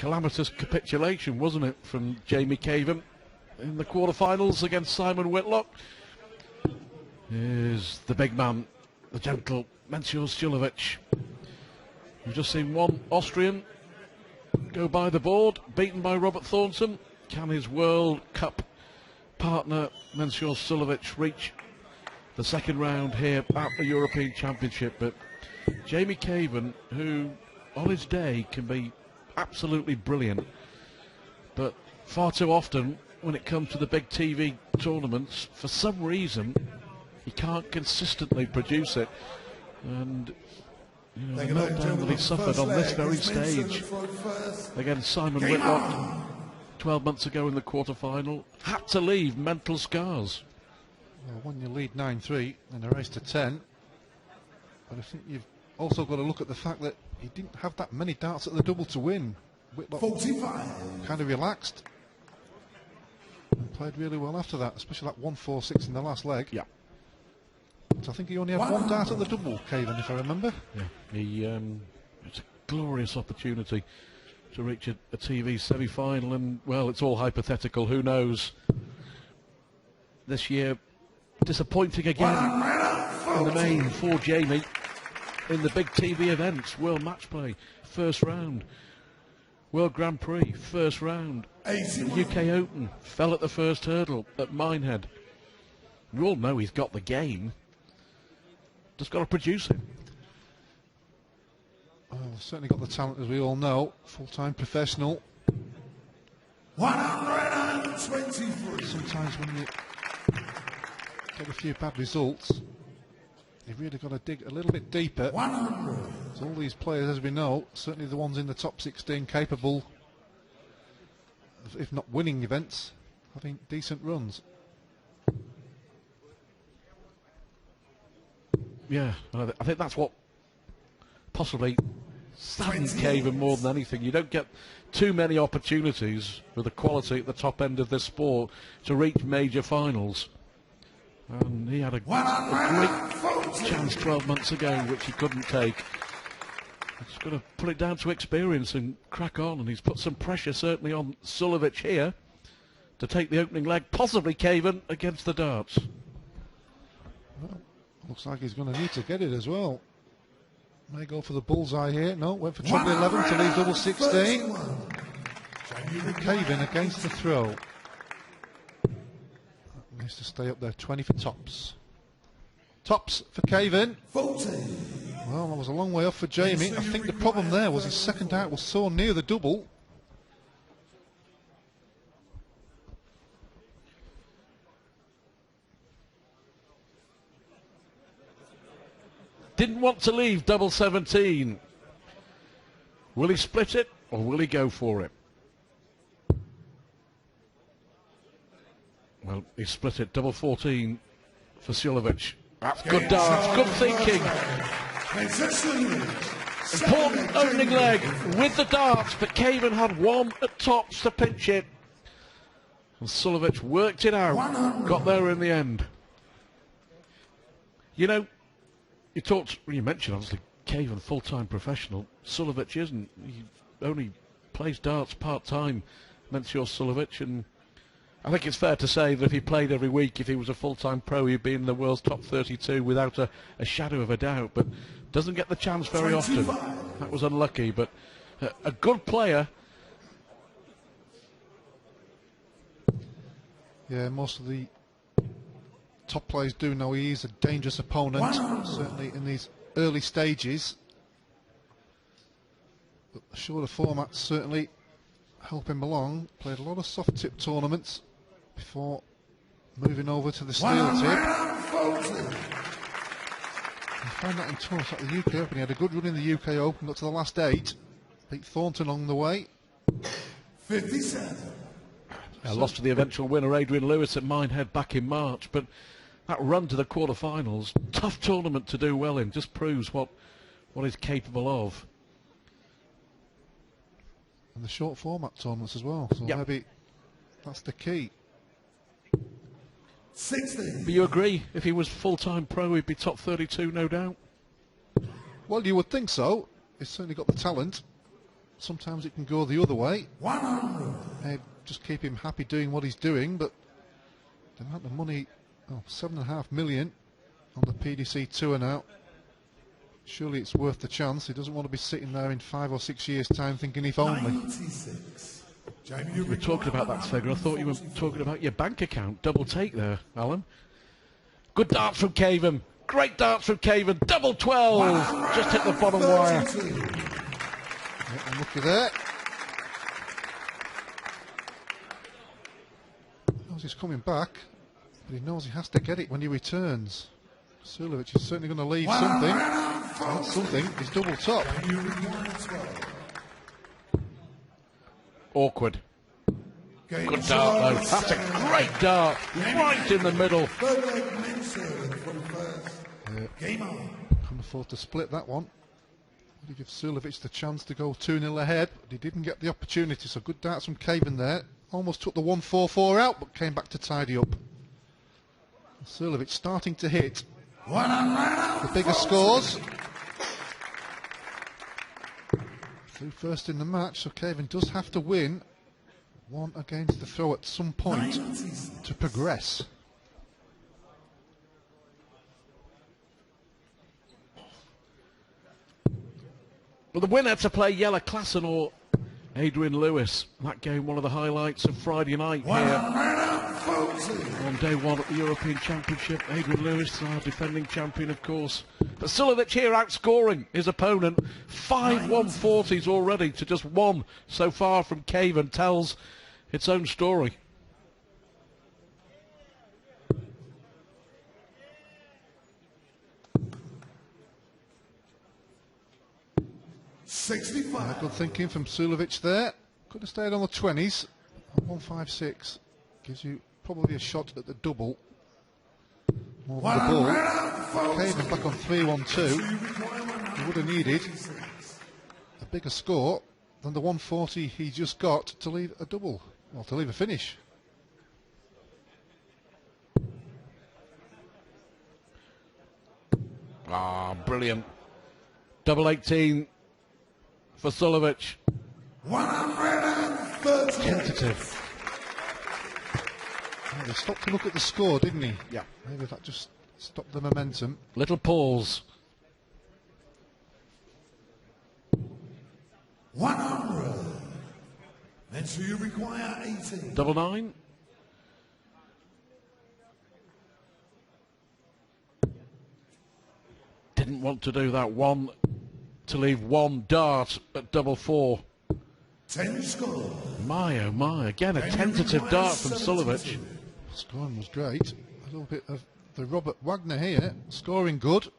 calamitous capitulation, wasn't it, from Jamie Caven in the quarterfinals against Simon Whitlock. Here's the big man, the gentle Suljovic. We've just seen one Austrian go by the board, beaten by Robert Thornton. Can his World Cup partner Suljovic reach the second round here at the European Championship? But Jamie Caven, who on his day can be absolutely brilliant, but far too often when it comes to the big TV tournaments, for some reason he can't consistently produce it. And you know, the meltdown that he suffered on this very stage against Simon Whitlock 12 months ago in the quarterfinal had to leave mental scars. Well, when you lead 9-3 in a race to 10, but I think you've also got to look at the fact that he didn't have that many darts at the double to win. Whitlock 45. Kind of relaxed and played really well after that, especially that 1-4-6 in the last leg. Yeah. So I think he only had one dart at the double, Caven, if I remember. Yeah, it's a glorious opportunity to reach a TV semi-final, and well, it's all hypothetical. Who knows? This year, disappointing again in the main for Jamie in the big TV events. World Match Play, first round. World Grand Prix, first round. UK Open, fell at the first hurdle at Minehead. We all know he's got the game. Just got to produce it. Well, certainly got the talent, as we all know. Full-time professional. 123. Sometimes when you get a few bad results, you've really got to dig a little bit deeper. 100. So all these players, as we know, certainly the ones in the top 16 capable of, if not winning events, having decent runs. Yeah, I think that's what possibly saddened Caven more than anything. You don't get too many opportunities with the quality at the top end of this sport to reach major finals. And he had a great chance 12 months ago, which he couldn't take. He's got to put it down to experience and crack on, and he's put some pressure certainly on Suljovic here to take the opening leg, possibly Caven against the darts. Well, looks like he's going to need to get it as well. May go for the bullseye here. No, went for treble 11 to leave double 16. Caven against the throw. Needs to stay up there. 20 for tops. Tops for Caven. 40. Well, that was a long way off for Jamie. I think the problem there was his second dart was so near the double. Didn't want to leave double 17. Will he split it or will he go for it? Well, he split it. Double 14 for Suljovic. That's good darts, good thinking. Important opening leg with the darts, but Caven had one at tops to pinch it. And Suljovic worked it out, got there in the end. You know, you mentioned obviously Caven, full-time professional. Suljovic isn't. He only plays darts part-time, Suljovic, and I think it's fair to say that if he played every week, if he was a full-time pro, he'd be in the world's top 32 without a shadow of a doubt, but doesn't get the chance very often. That was unlucky, but a good player. Yeah, most of the top players do know he is a dangerous opponent, certainly in these early stages. But the shorter formats certainly help him along. Played a lot of soft tip tournaments before moving over to the steel tip. He found that in tournaments like the UK Open. He had a good run in the UK Open, got to the last 8. Beat Thornton along the way. 57. Lost to the eventual winner, Adrian Lewis, at Minehead back in March, but that run to the quarterfinals, tough tournament to do well in, just proves what he's capable of. And the short format tournaments as well, so maybe that's the key. 60. But you agree, if he was full-time pro, he'd be top 32, no doubt? Well, you would think so. He's certainly got the talent. sometimes it can go the other way. 100. Just keep him happy doing what he's doing, but the amount of money, $7.5 million on the PDC tour now. Surely it's worth the chance. He doesn't want to be sitting there in 5 or 6 years' time thinking if only. 96. You were talking about that figure. I thought you were talking about your bank account. Double take there, Alan. Good darts from Caven. Great darts from Caven. Double 12. Just hit the bottom wire. Yeah, unlucky there. He knows he's coming back, but he knows he has to get it when he returns. Suljovic is certainly going to leave something. That's something. He's double top. Awkward. Good dart though. That's a great dart. Right in the middle. Can't afford to split that one. He give Suljovic the chance to go 2-0 ahead, but he didn't get the opportunity. So good darts from Caven there. Almost took the 1-4-4 out, but came back to tidy up. Suljovic starting to hit the bigger scores. Through first in the match, so Caven does have to win one against the throw at some point to progress. Well, the winner to play Jelle Klassen or Adrian Lewis. That game, one of the highlights of Friday night here on day one at the European Championship. Adrian Lewis, our defending champion, of course. But Suljovic here outscoring his opponent. 5 140s already to just 1 so far from Caven tells its own story. Good thinking from Suljovic there. Could have stayed on the 20s. 156 gives you probably a shot at the double. More than the ball. Caven back on 3-1-2. He would have needed a bigger score than the 140 he just got to leave a double. Well, to leave a finish. Ah, brilliant. Double 18 for Suljovic. 130. Tentative. Oh, he stopped to look at the score, didn't he? Yeah. Maybe that just stopped the momentum. Little pause. 100. And so you require 18. Double 9. Didn't want to do that one to leave 1 dart at double 4. 10 score. My oh my, again a tentative dart from Suljovic. Scoring was great. A little bit of the Robert Wagner here, scoring good.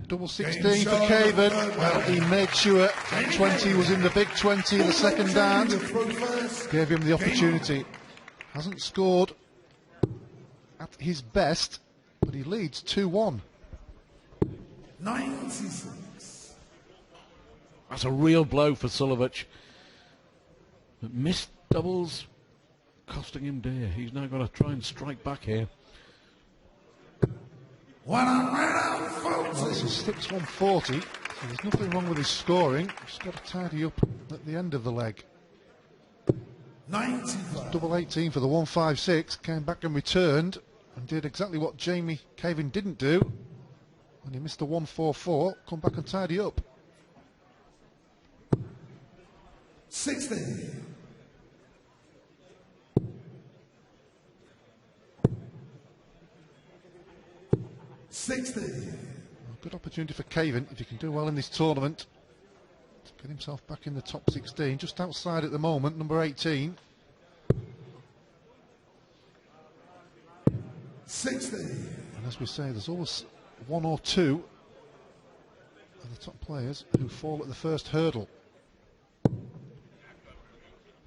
Double 16 for Caven. Well, he made sure 20 was in the big 20 in the second dart. Gave him the opportunity. Hasn't scored at his best, but he leads 2-1. 96. That's a real blow for Suljovic. But missed doubles costing him dear. He's now going to try and strike back here. 140. Well, it's a 6-140, so there's nothing wrong with his scoring. Just got to tidy up at the end of the leg. 95. Double 18 for the 156, came back and returned and did exactly what Jamie Caven didn't do. When he missed the 144, come back and tidy up. 60. 60. Good opportunity for Caven, if he can do well in this tournament, to get himself back in the top 16, just outside at the moment, number 18. 60. And as we say, there's always 1 or 2 of the top players who fall at the first hurdle.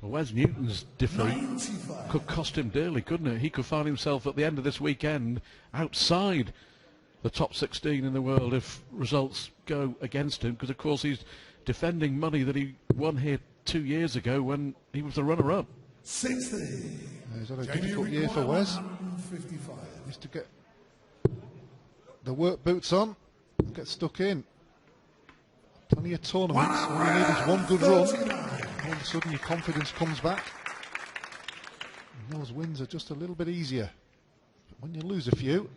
Well, Wes Newton's defeat 95. could cost him dearly, couldn't it? He could find himself at the end of this weekend outside the top 16 in the world if results go against him, because of course he's defending money that he won here 2 years ago when he was the runner-up. 60. He's had a difficult year for Wes. 155. Needs to get the work boots on and get stuck in. Plenty of tournaments. All you need is one good run. All of a sudden your confidence comes back. And those wins are just a little bit easier. But when you lose a few,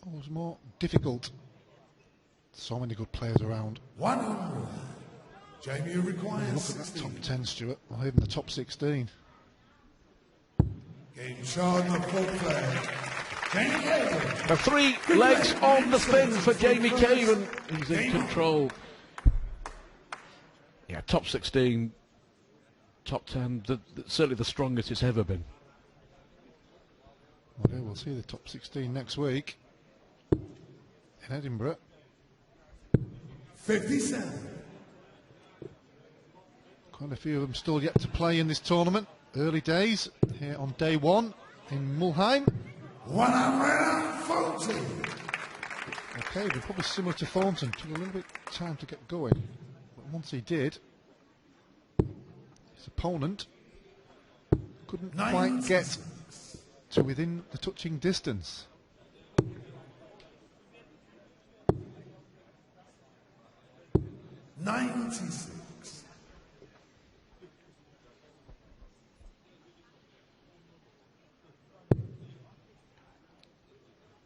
always more difficult. So many good players around. 100. Jamie requires. Look at that top 10, Stuart, or even the top 16. Game shot on the full play. Jamie Caven. Now 3 legs on the fin for Jamie Caven. He's in control. Yeah, top 16, top 10, certainly the strongest it's ever been. Well, yeah, we'll see the top 16 next week in Edinburgh. 57. Quite a few of them still yet to play in this tournament. Early days here on day 1 in Mulheim. 140. Okay, but probably similar to Thornton. Took a little bit of time to get going. But once he did, his opponent couldn't quite get to within the touching distance. $96.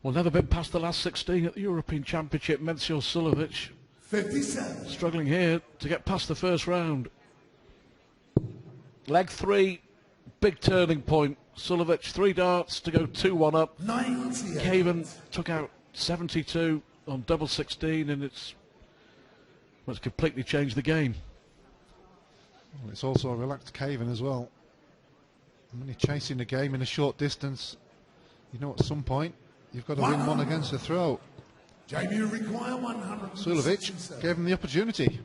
Well, never been past the last 16 at the European Championship. Mencio Suljovic 57. struggling here to get past the first round. Leg 3, big turning point. Suljovic 3 darts to go 2-1 up. 98. Caven took out 72 on double 16, and it's completely changed the game. Well, it's also a relaxed Caven as well. And when you're chasing the game in a short distance, you know at some point you've got to win one against the throw. Jamie require 100. Suljovic gave him the opportunity,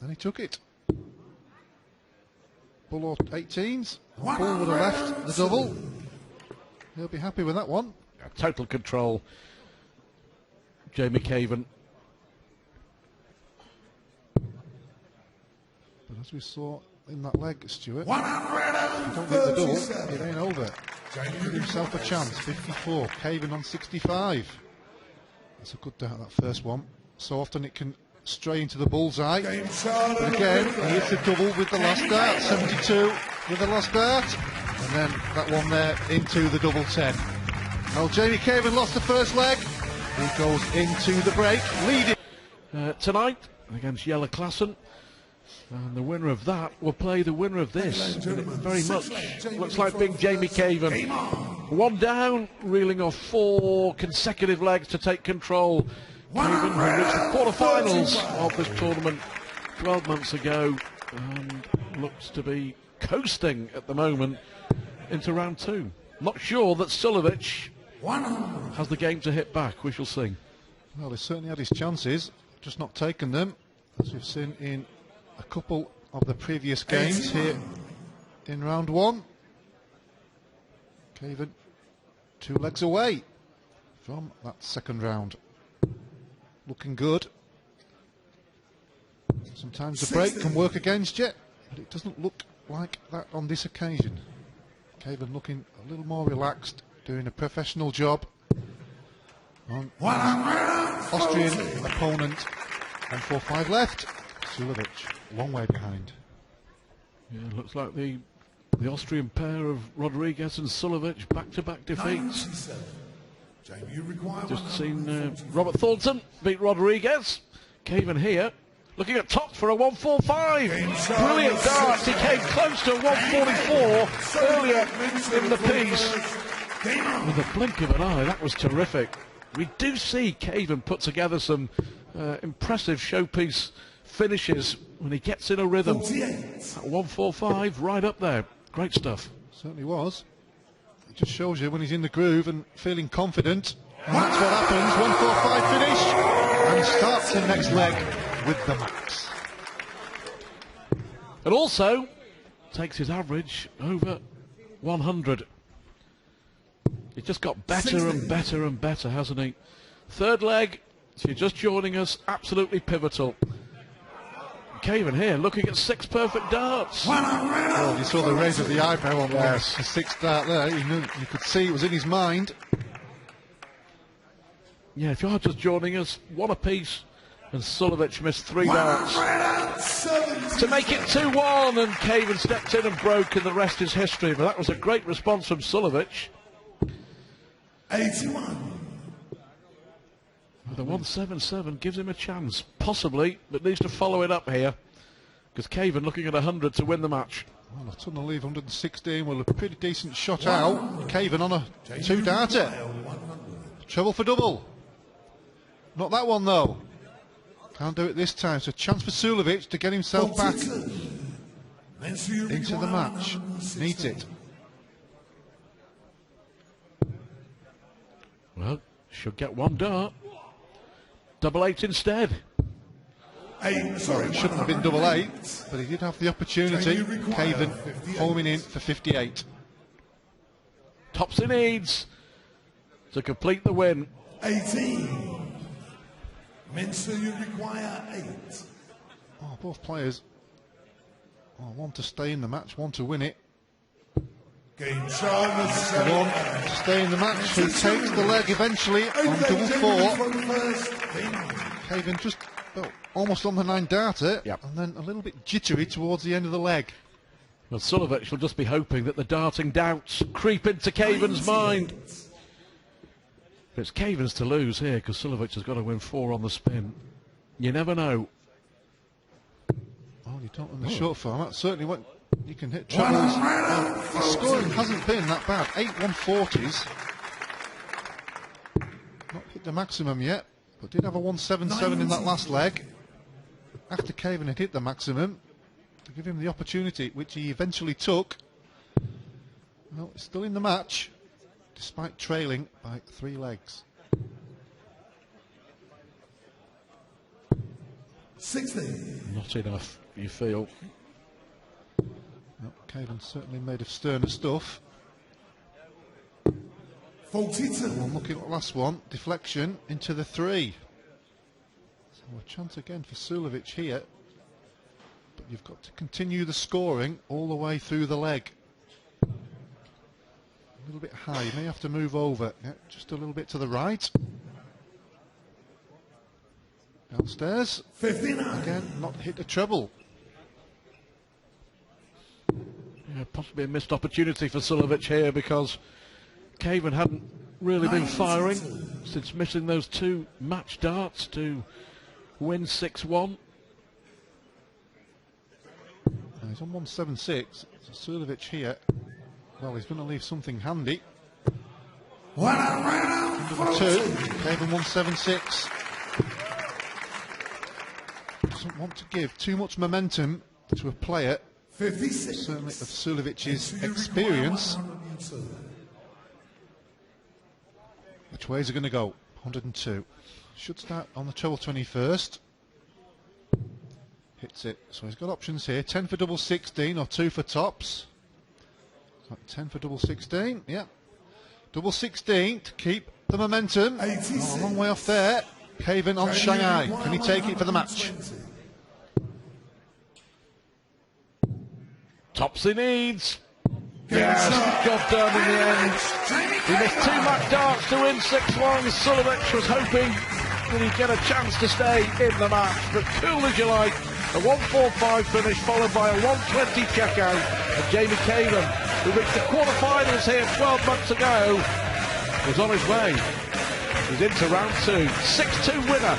and he took it. Bull or 18s. Bull would have left the double. He'll be happy with that one. Total control, Jamie Caven. But as we saw in that leg, Stuart, 137. don't get the double, it ain't over. Give himself a chance. 54. Caven on 65. That's a good dart, that first one. So often it can stray into the bullseye. But again, he hits the double with the last dart. 72 with the last dart. And then that one there into the double 10. Well, Jamie Caven lost the first leg. He goes into the break, leading. Tonight against Jelle Klassen. And the winner of that will play the winner of this. And it very much looks like being Jamie Caven. 1 down, reeling off 4 consecutive legs to take control. Caven, who reached the quarterfinals of this tournament 12 months ago, and looks to be coasting at the moment into round 2. Not sure that Suljovic has the game to hit back. We shall see. Well, he certainly had his chances, just not taken them, as we've seen in a couple of the previous games here in round 1. Caven 2 legs away from that second round. Looking good. Sometimes the break can work against you, but it doesn't look like that on this occasion. Caven looking a little more relaxed, doing a professional job on Austrian opponent. 145 left. Suljovic, long way behind. Yeah, looks like the Austrian pair of Rodriguez and Suljovic back-to-back defeats. Just seen Robert Thornton beat Rodriguez. Caven here, looking at top for a 145. Brilliant darts. He came close to a 144 earlier in the piece. With a blink of an eye, that was terrific. We do see Caven put together some impressive showpiece finishes when he gets in a rhythm. 145 right up there. Great stuff. Certainly was. It just shows you when he's in the groove and feeling confident. And that's what happens. 145 finish and starts the next leg with the max. And also takes his average over 100. He's just got better and better and better, hasn't he? Third leg, if you're just joining us, absolutely pivotal. Caven here looking at 6 perfect darts. Well, you saw the raise of the eyebrow on the 6th dart there. You could see it was in his mind. Yeah, if you are just joining us, 1 apiece And Suljovic missed 3 darts to make it 2-1, and Caven stepped in and broke, and the rest is history. But that was a great response from Suljovic. 81. The 177 gives him a chance, possibly, but needs to follow it up here, because Caven looking at 100 to win the match. Well, a ton of leave, 116. Well, a pretty decent shot out. Caven on a 2-darter. Trouble for double. Not that one, though. Can't do it this time. So, chance for Suljovic to get himself back into the match. Needs it. Well, should get 1 dart. 8 instead. Shouldn't have been 8, but he did have the opportunity. Caven homing in for 58. Tops he needs to complete the win. 18. Minster, you require 8. Oh, both players. Oh, one to stay in the match, one to win it. Game Charles. The one to stay in the match who takes the leg eventually on double 4. Caven just almost on the 9-darter, and then a little bit jittery towards the end of the leg. Well, Suljovic will just be hoping that the darting doubts creep into Caven's mind. But it's Caven's to lose here, because Suljovic has got to win 4 on the spin. You never know. Oh, you don't in the short format. Certainly when you can hit trebles. The scoring hasn't been that bad. 8 140s. Not hit the maximum yet, but did have a 177 in that last leg. After Caven had hit the maximum, to give him the opportunity, which he eventually took. Well, it's still in the match, despite trailing by 3 legs. 60. Not enough, you feel. No, Caven certainly made of sterner stuff. 42. Well, looking at the last one, deflection into the 3. So a chance again for Suljovic here. But you've got to continue the scoring all the way through the leg. A little bit high, you may have to move over. Yeah, just a little bit to the right. Downstairs. 59. Again, not hit a treble. Yeah, possibly a missed opportunity for Suljovic here, because Caven hadn't really been firing since missing those 2 match darts to win 6-1. He's on 176. So Suljovic here. Well, he's going to leave something handy. Number 2, Caven 176. Doesn't want to give too much momentum to a player, 56. certainly of Suljovic's experience. Which way is it going to go? 102. Should start on the treble 21st. Hits it. So he's got options here. 10 for double 16 or 2 for tops. 10 for double 16. Yeah. Double 16 to keep the momentum. Oh, a long way off there. Caven on Shanghai. Can he take it for the match? Tops he needs. Yes, job done in the end. He missed 2 match darts to win 6-1. Suljovic was hoping that he'd get a chance to stay in the match, but cool as you like. A 145 finish followed by a 120 checkout of Jamie Caven, who reached the quarterfinals here 12 months ago, was on his way. He's into round 2. 6-2 winner